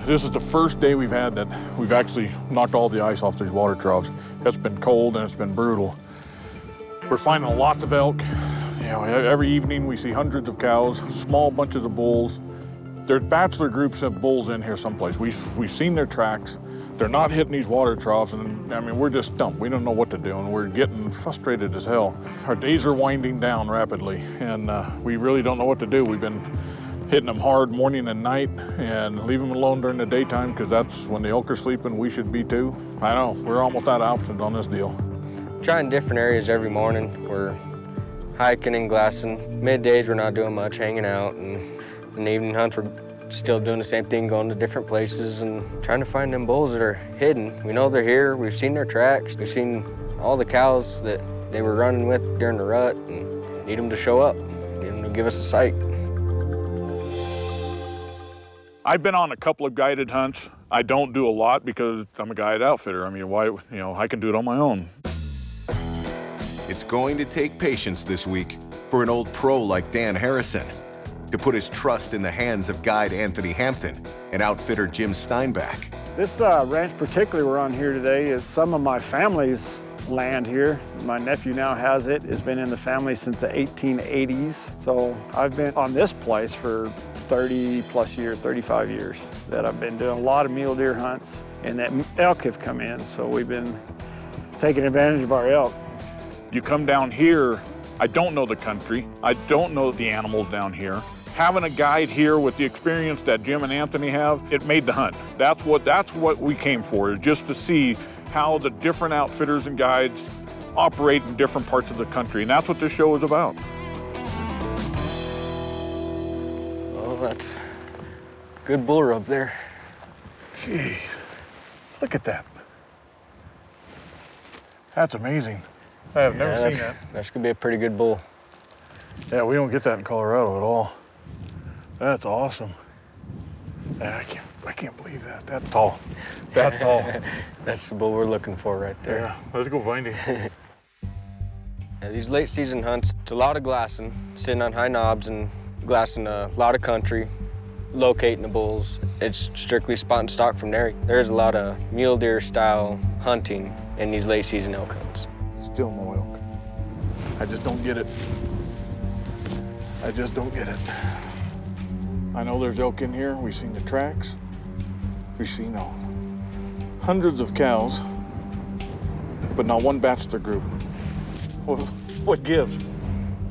This is the first day we've had that we've actually knocked all the ice off these water troughs. It's been cold and it's been brutal. We're finding lots of elk. You know, every evening we see hundreds of cows, small bunches of bulls. There's bachelor groups of bulls in here someplace. We've seen their tracks. They're not hitting these water troughs, and I mean, we're just stumped. We don't know what to do, and we're getting frustrated as hell. Our days are winding down rapidly, and we really don't know what to do. We've been hitting them hard morning and night, and leave them alone during the daytime, because that's when the elk are sleeping. We should be too. I know, we're almost out of options on this deal. Trying different areas every morning. We're hiking and glassing. Middays, we're not doing much, hanging out, and in the evening hunts, we're still doing the same thing, going to different places and trying to find them bulls that are hidden. We know they're here. We've seen their tracks. We've seen all the cows that they were running with during the rut, and need them to show up, need them to give us a sight. I've been on a couple of guided hunts. I don't do a lot because I'm a guided outfitter. I mean, why, you know, I can do it on my own. It's going to take patience this week for an old pro like Dan Harrison to put his trust in the hands of guide Anthony Hampton and outfitter Jim Steinbach. This ranch particularly we're on here today is some of my family's land here. My nephew now has it. It's been in the family since the 1880s. So I've been on this place for 30 plus years, 35 years that I've been doing a lot of mule deer hunts, and that elk have come in. So we've been taking advantage of our elk. You come down here, I don't know the country. I don't know the animals down here. Having a guide here with the experience that Jim and Anthony have, it made the hunt. That's what we came for, just to see how the different outfitters and guides operate in different parts of the country, and that's what this show is about. Oh, that's good bull rub there. Jeez, look at that. That's amazing. I have never seen that. That's gonna be a pretty good bull. Yeah, we don't get that in Colorado at all. That's awesome. Yeah, I can't believe that. That tall. That tall. That's the bull we're looking for right there. Yeah, let's go find him. Yeah, these late season hunts, it's a lot of glassing, sitting on high knobs and glassing a lot of country, locating the bulls. It's strictly spot and stalk from there. There's a lot of mule deer style hunting in these late season elk hunts. Still no elk. I just don't get it. I just don't get it. I know there's elk in here. We've seen the tracks. We've seen hundreds of cows, but not one bachelor group. What gives?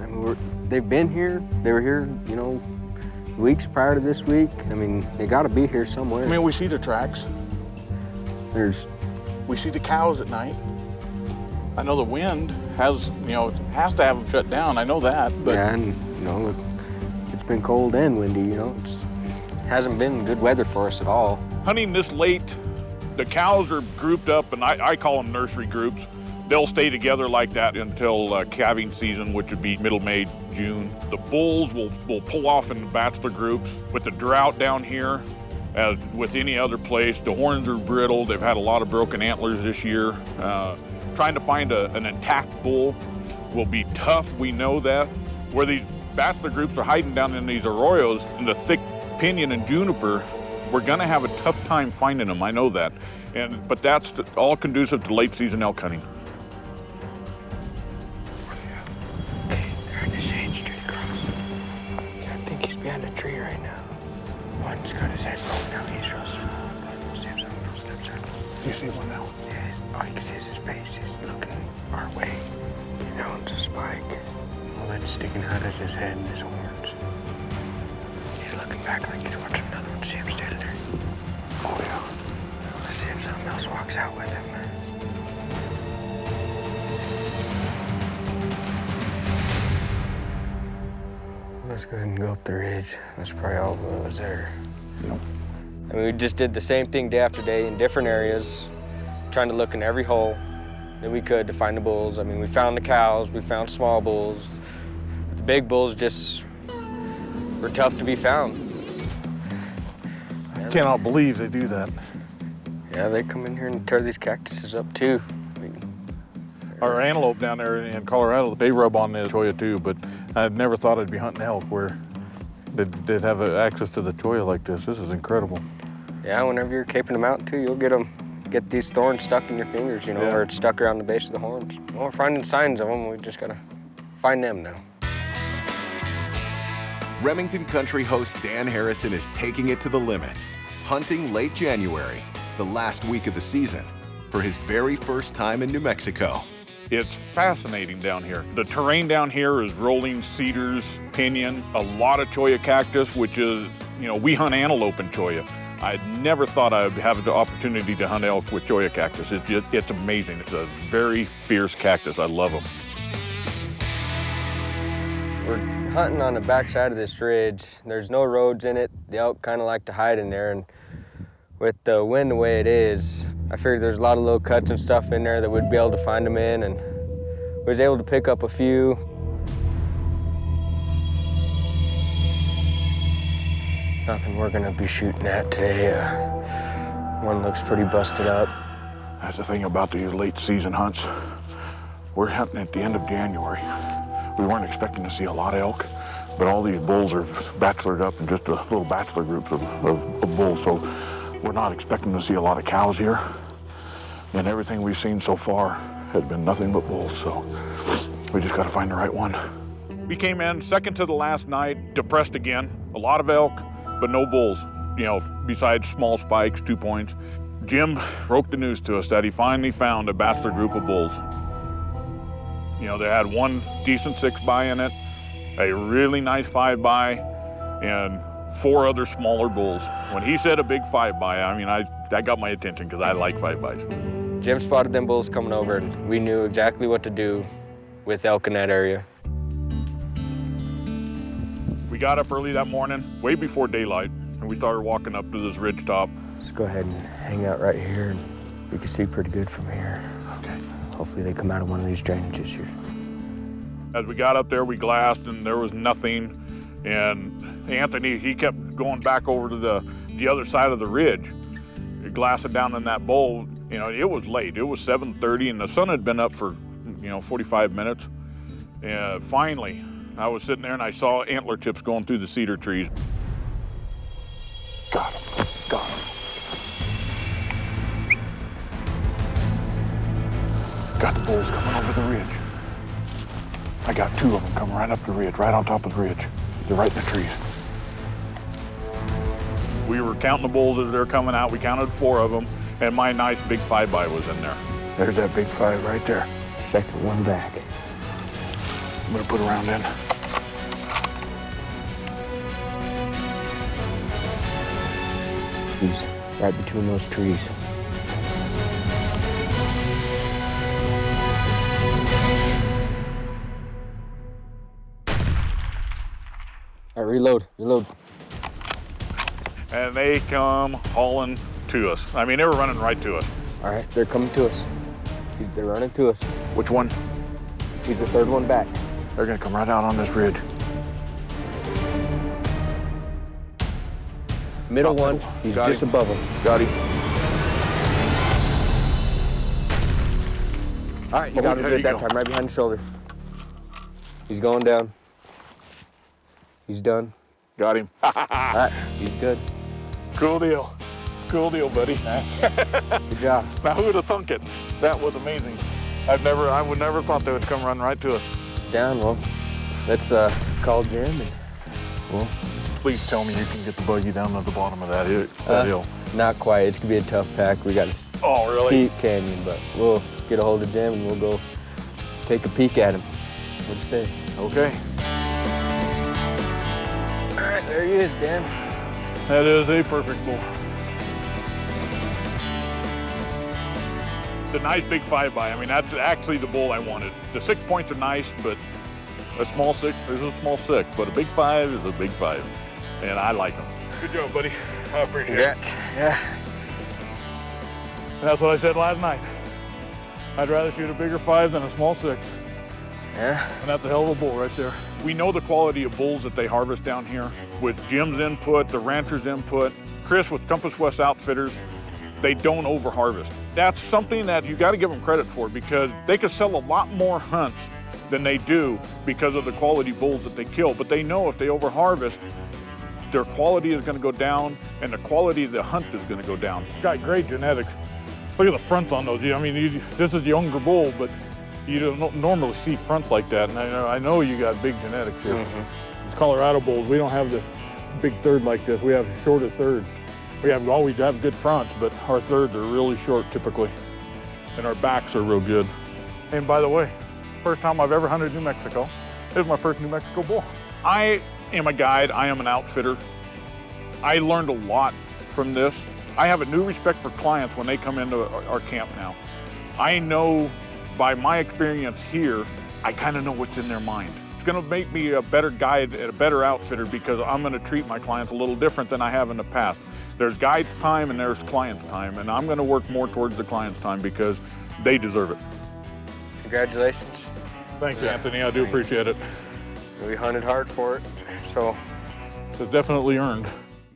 I mean, they've been here. They were here, you know, weeks prior to this week. I mean, they got to be here somewhere. I mean, we see the tracks. We see the cows at night. I know the wind has to have them shut down. I know that, but yeah, and you know, look, it's been cold and windy. You know, it hasn't been good weather for us at all. Hunting this late, the cows are grouped up, and I call them nursery groups. They'll stay together like that until calving season, which would be middle May, June. The bulls will pull off in bachelor groups. With the drought down here, as with any other place, the horns are brittle. They've had a lot of broken antlers this year. Trying to find an intact bull will be tough, we know that. Where these bachelor groups are hiding down in these arroyos in the thick pinyon and juniper, we're gonna have a tough time finding them, I know that. But that's all conducive to late season elk hunting. They're in the shade straight across. Yeah, I think he's behind a tree right now. One's got his head rolled down, he's real small, but we'll see if something else steps out. You see one now? Yeah, all you can see is his face. He's looking our way. You know, it's a spike. All that's sticking out is his head and his horns. He's looking back like he's watching another one. See him standing there? Oh, yeah. Let's see if something else walks out with him. Let's go ahead and go up the ridge. That's probably all that was there. Yep. I mean, we just did the same thing day after day in different areas, trying to look in every hole that we could to find the bulls. I mean, we found the cows, we found small bulls. The big bulls just were tough to be found. I cannot believe they do that. Yeah, they come in here and tear these cactuses up too. I mean, our antelope down there in Colorado, they rub on the cholla too, but I'd never thought I'd be hunting elk where they'd have access to the cholla like this. This is incredible. Yeah, whenever you're caping them out too, you'll get these thorns stuck in your fingers, you know, Yeah. or it's stuck around the base of the horns. Well, we're finding signs of them. We just gotta find them now. Remington Country host Dan Harrison is taking it to the limit, hunting late January, the last week of the season, for his very first time in New Mexico. It's fascinating down here. The terrain down here is rolling cedars, pinyon, a lot of cholla cactus, which is, you know, we hunt antelope in cholla. I never thought I'd have the opportunity to hunt elk with cholla cactus. It's amazing. It's a very fierce cactus. I love them. We're hunting on the backside of this ridge. There's no roads in it. The elk kind of like to hide in there, and with the wind the way it is, I figured there's a lot of little cuts and stuff in there that we'd be able to find them in, and we was able to pick up a few. Nothing we're gonna be shooting at today. One looks pretty busted up. That's the thing about these late season hunts. We're hunting at the end of January. We weren't expecting to see a lot of elk, but all these bulls are bachelored up in just a little bachelor groups of bulls, so we're not expecting to see a lot of cows here. And everything we've seen so far has been nothing but bulls, so we just gotta find the right one. We came in second to the last night, depressed again. A lot of elk, but no bulls, you know, besides small spikes, 2 points. Jim broke the news to us that he finally found a bachelor group of bulls. You know, they had one decent 6x in it, a really nice 5x, and 4 other smaller bulls. When he said a big 5x, I mean, that got my attention because I like 5xs. Jim spotted them bulls coming over, and we knew exactly what to do with elk in that area. We got up early that morning, way before daylight, and we started walking up to this ridge top. Let's go ahead and hang out right here, and we can see pretty good from here. Okay. Hopefully they come out of one of these drainages here. As we got up there, we glassed, and there was nothing. And Anthony, he kept going back over to the other side of the ridge. He glassed it down in that bowl. You know, it was late. It was 7:30, and the sun had been up for, 45 minutes. And finally, I was sitting there, and I saw antler tips going through the cedar trees. Got him. Got him. Got the bulls coming over the ridge. I got 2 of them coming right up the ridge, right on top of the ridge. They're right in the trees. We were counting the bulls as they're coming out. We counted 4 of them, and my nice big 5x was in there. There's that big 5 right there. Second one back. I'm gonna put a round in. He's right between those trees. All right, reload. And they come hauling to us. I mean, they were running right to us. All right, they're coming to us. They're running to us. Which one? He's the third one back. They're gonna come right out on this ridge. Middle one, he's Got just him. above him. Got him. All right, you got him there good you that go. time, right behind the shoulder. He's going down. He's done. Got him. All right, he's good. Cool deal. Cool deal, buddy. Good job. Now, who would have thunk it? That was amazing. I would never thought they would come run right to us. Down, well, let's call Jim and well, Please tell me you can get the buggy down at the bottom of that hill. not quite. It's gonna be a tough pack. We got a Oh, really? steep canyon, but we'll get a hold of Jim and we'll go take a peek at him. What'd you say? Okay. All right, there he is, Dan. That is a perfect bull. The nice big 5x. I mean, that's actually the bull I wanted. The 6 points are nice, but a small 6 is a small 6, but a big 5 is a big 5. And I like them. Good job, buddy. I appreciate it. Yeah. And that's what I said last night. I'd rather shoot a bigger 5 than a small 6. Yeah. And that's a hell of a bull right there. We know the quality of bulls that they harvest down here. With Jim's input, the rancher's input, Chris with Compass West Outfitters, they don't over-harvest. That's something that you gotta give them credit for because they could sell a lot more hunts than they do because of the quality bulls that they kill. But they know if they over-harvest, their quality is gonna go down and the quality of the hunt is going to go down. Got great genetics. Look at the fronts on those. This is younger bull, but you don't normally see fronts like that. And I know you got big genetics here. It's Colorado bulls. We don't have this big third like this. We have the shortest thirds. We always have good fronts, but our thirds are really short typically, and our backs are real good. And by the way, first time I've ever hunted New Mexico. This is my first New Mexico bull. I am a guide. I am an outfitter. I learned a lot from this. I have a new respect for clients when they come into our camp now. I know by my experience here, I kind of know what's in their mind. It's going to make me a better guide and a better outfitter because I'm going to treat my clients a little different than I have in the past. There's guide's time and there's client's time, and I'm going to work more towards the client's time because they deserve it. Congratulations. Thanks, Anthony. I do appreciate it. We hunted hard for it, so. It's definitely earned.